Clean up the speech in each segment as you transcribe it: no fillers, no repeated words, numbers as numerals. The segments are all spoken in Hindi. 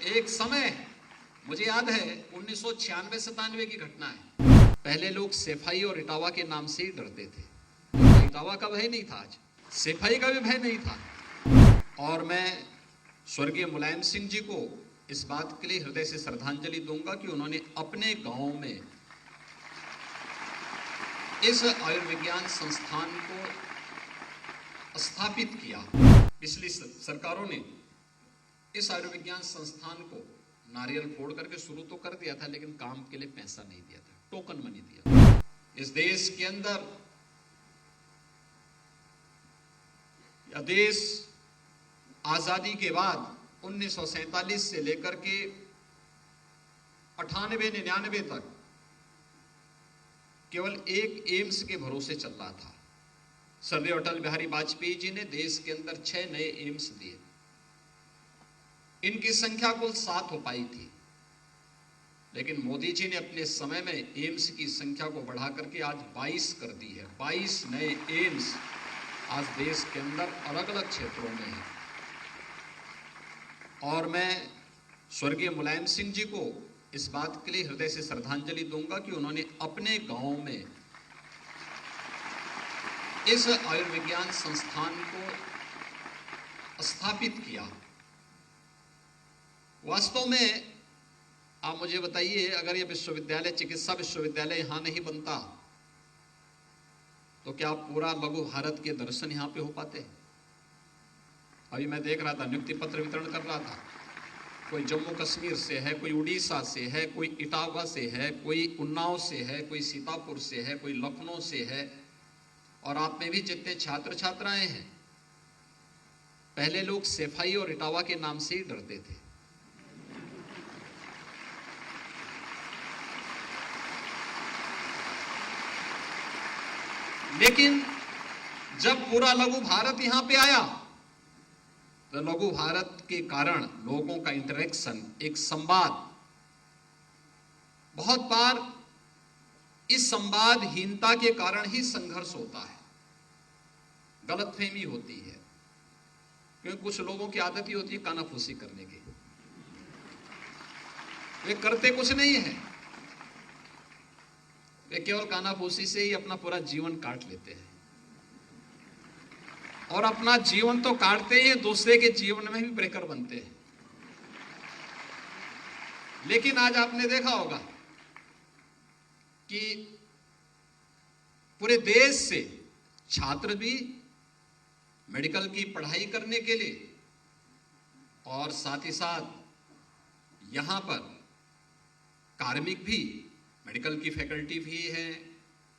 एक समय मुझे याद है 1996-97 की घटना है। पहले लोग सेफाई और इटावा के नाम से ही डरते थे। इटावा का भय नहीं था, आज सेफाई का भी भय नहीं था। और मैं स्वर्गीय मुलायम सिंह जी को इस बात के लिए हृदय से श्रद्धांजलि दूंगा कि उन्होंने अपने गांव में इस आयुर्विज्ञान संस्थान को स्थापित किया। पिछली सरकारों ने इस आयुर्विज्ञान संस्थान को नारियल फोड़ करके शुरू तो कर दिया था, लेकिन काम के लिए पैसा नहीं दिया था, टोकन मनी दिया था। इस देश के अंदर या देश आजादी के बाद 1947 से लेकर के 98-99 तक केवल एक एम्स के भरोसे चल रहा था। सर्वदेव अटल बिहारी वाजपेयी जी ने देश के अंदर 6 नए एम्स दिए। इनकी संख्या कुल 7 हो पाई थी, लेकिन मोदी जी ने अपने समय में एम्स की संख्या को बढ़ा करके आज 22 कर दी है। 22 नए एम्स आज देश के अंदर अलग अलग क्षेत्रों में हैं। और मैं स्वर्गीय मुलायम सिंह जी को इस बात के लिए हृदय से श्रद्धांजलि दूंगा कि उन्होंने अपने गांव में इस आयुर्विज्ञान संस्थान को स्थापित किया। वास्तव में आप मुझे बताइए, अगर यह विश्वविद्यालय, चिकित्सा विश्वविद्यालय यहां नहीं बनता तो क्या पूरा लघु भारत के दर्शन यहां पे हो पाते? अभी मैं देख रहा था, नियुक्ति पत्र वितरण कर रहा था। कोई जम्मू कश्मीर से है, कोई उड़ीसा से है, कोई इटावा से है, कोई उन्नाव से है, कोई सीतापुर से है, कोई लखनऊ से है। और आप में भी जितने छात्र छात्राएं हैं, पहले लोग सेफाई और इटावा के नाम से ही डरते थे। लेकिन जब पूरा लघु भारत यहां पे आया तो लघु भारत के कारण लोगों का इंटरेक्शन, एक संवाद, बहुत बार इस संवादहीनता के कारण ही संघर्ष होता है, गलतफहमी होती है। क्योंकि कुछ लोगों की आदत ही होती है कानाफूसी करने की। वे करते कुछ नहीं है, वे केवल कानाफूसी से ही अपना पूरा जीवन काट लेते हैं। और अपना जीवन तो काटते ही, दूसरे के जीवन में भी ब्रेकर बनते हैं। लेकिन आज आपने देखा होगा कि पूरे देश से छात्र भी मेडिकल की पढ़ाई करने के लिए, और साथ ही साथ यहां पर कार्मिक भी, मेडिकल की फैकल्टी भी है,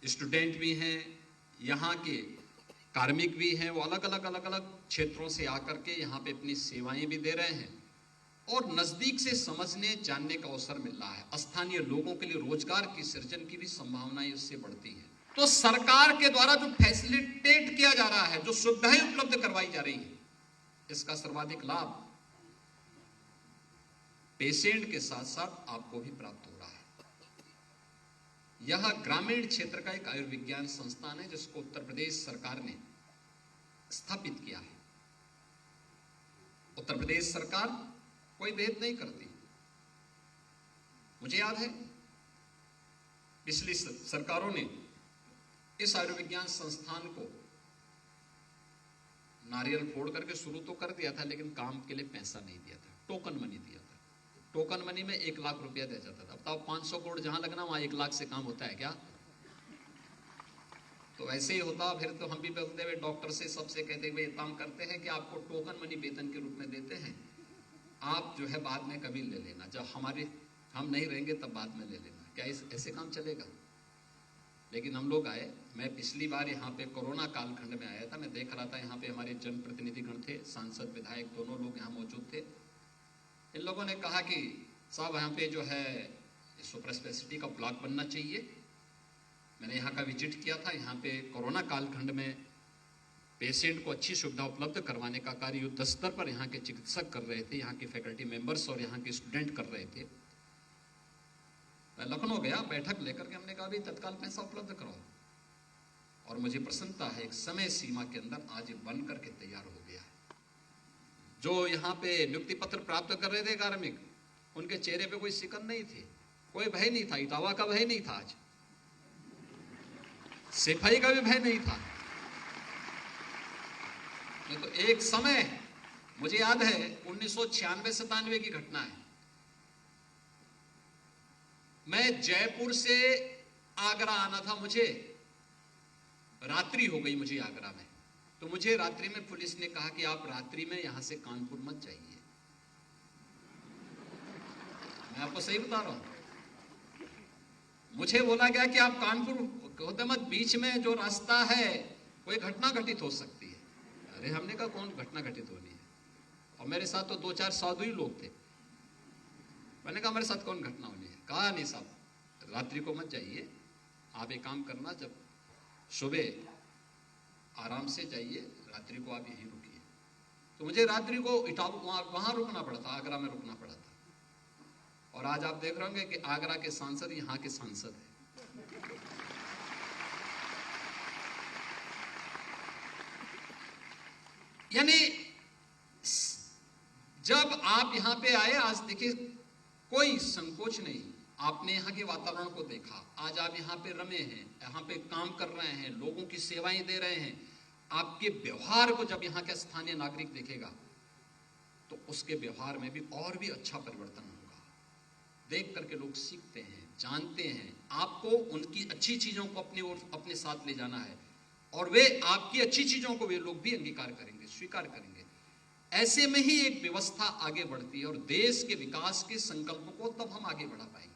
स्टूडेंट भी हैं, यहां के कार्मिक भी हैं, वो अलग अलग क्षेत्रों से आकर के यहाँ पे अपनी सेवाएं भी दे रहे हैं। और नजदीक से समझने जानने का अवसर मिल रहा है। स्थानीय लोगों के लिए रोजगार की सृजन की भी संभावनाएं इससे बढ़ती है। तो सरकार के द्वारा जो फैसिलिटेट किया जा रहा है, जो सुविधाएं उपलब्ध करवाई जा रही है, इसका सर्वाधिक लाभ पेशेंट के साथ साथ आपको भी प्राप्त हो रहा है। यह ग्रामीण क्षेत्र का एक आयुर्विज्ञान संस्थान है जिसको उत्तर प्रदेश सरकार ने स्थापित किया है। उत्तर प्रदेश सरकार कोई भेद नहीं करती। मुझे याद है पिछली सरकारों ने इस आयुर्विज्ञान संस्थान को नारियल फोड़ करके शुरू तो कर दिया था, लेकिन काम के लिए पैसा नहीं दिया था, टोकन मनी दिया था। टोकन मनी में 1 लाख रुपया दिया जाता था। बताओ 500 करोड़ जहां लगना वहां 1 लाख से काम होता है क्या? तो ऐसे ही होता। फिर तो हम भी बोलते हुए डॉक्टर से सबसे कहते हुए काम करते हैं कि आपको टोकन मनी वेतन के रूप में देते हैं, आप जो है बाद में कभी ले लेना, जब हम नहीं रहेंगे तब बाद में ले लेना। क्या ऐसे काम चलेगा? लेकिन हम लोग आए। मैं पिछली बार यहाँ पे कोरोना कालखंड में आया था। मैं देख रहा था यहाँ पे हमारे जनप्रतिनिधिगण थे, सांसद विधायक दोनों लोग यहाँ मौजूद थे। इन लोगों ने कहा कि साहब यहाँ पे जो है सुपर स्पेशलिटी का ब्लॉक बनना चाहिए। मैंने यहाँ का विजिट किया था। यहाँ पे कोरोना कालखंड में पेशेंट को अच्छी सुविधा उपलब्ध करवाने का कार्य युद्ध स्तर पर यहाँ के चिकित्सक कर रहे थे, यहाँ के फैकल्टी मेंबर्स और यहाँ के स्टूडेंट कर रहे थे। मैं लखनऊ गया, बैठक लेकर के हमने कहा भी तत्काल पैसा उपलब्ध कराओ। और मुझे प्रसन्नता है, एक समय सीमा के अंदर आज बन करके तैयार हो गया है। जो यहाँ पे नियुक्ति पत्र प्राप्त कर रहे थे कार्मिक, उनके चेहरे पे कोई सिकन नहीं थी, कोई भय नहीं था, इटावा का भय नहीं था, आज सिपाही का भी भय नहीं था। नहीं तो एक समय, मुझे याद है 1996-97 की घटना है, मैं जयपुर से आगरा आना था, मुझे रात्रि हो गई मुझे आगरा में, तो मुझे रात्रि में पुलिस ने कहा कि आप रात्रि में यहां से कानपुर मत जाइए। मैं आपको सही बता रहा हूं, मुझे बोला गया कि आप कानपुर होते मत, बीच में जो रास्ता है कोई घटना घटित हो सकती है। अरे हमने कहा कौन घटना घटित होनी है, और मेरे साथ तो 2-4 साधु ही लोग थे। मैंने कहा हमारे साथ कौन घटना होनी है? कहा नहीं साहब, रात्रि को मत जाइए, आप एक काम करना, जब सुबह आराम से जाइए, रात्रि को आप यहीं रुकिए। तो मुझे रात्रि को वहां रुकना पड़ा था, आगरा में रुकना पड़ा था। और आज आप देख रहे होंगे कि आगरा के सांसद यहां के सांसद हैं। यानी जब आप यहां पे आए, आज देखिए कोई संकोच नहीं, आपने यहाँ के वातावरण को देखा, आज आप यहाँ पे रमे हैं, यहाँ पे काम कर रहे हैं, लोगों की सेवाएं दे रहे हैं। आपके व्यवहार को जब यहाँ का स्थानीय नागरिक देखेगा तो उसके व्यवहार में भी और भी अच्छा परिवर्तन होगा। देख करके लोग सीखते हैं, जानते हैं। आपको उनकी अच्छी चीजों को अपनी ओर अपने साथ ले जाना है, और वे आपकी अच्छी चीजों को वे लोग भी अंगीकार करेंगे, स्वीकार करेंगे। ऐसे में ही एक व्यवस्था आगे बढ़ती है, और देश के विकास के संकल्प को तब हम आगे बढ़ा पाएंगे।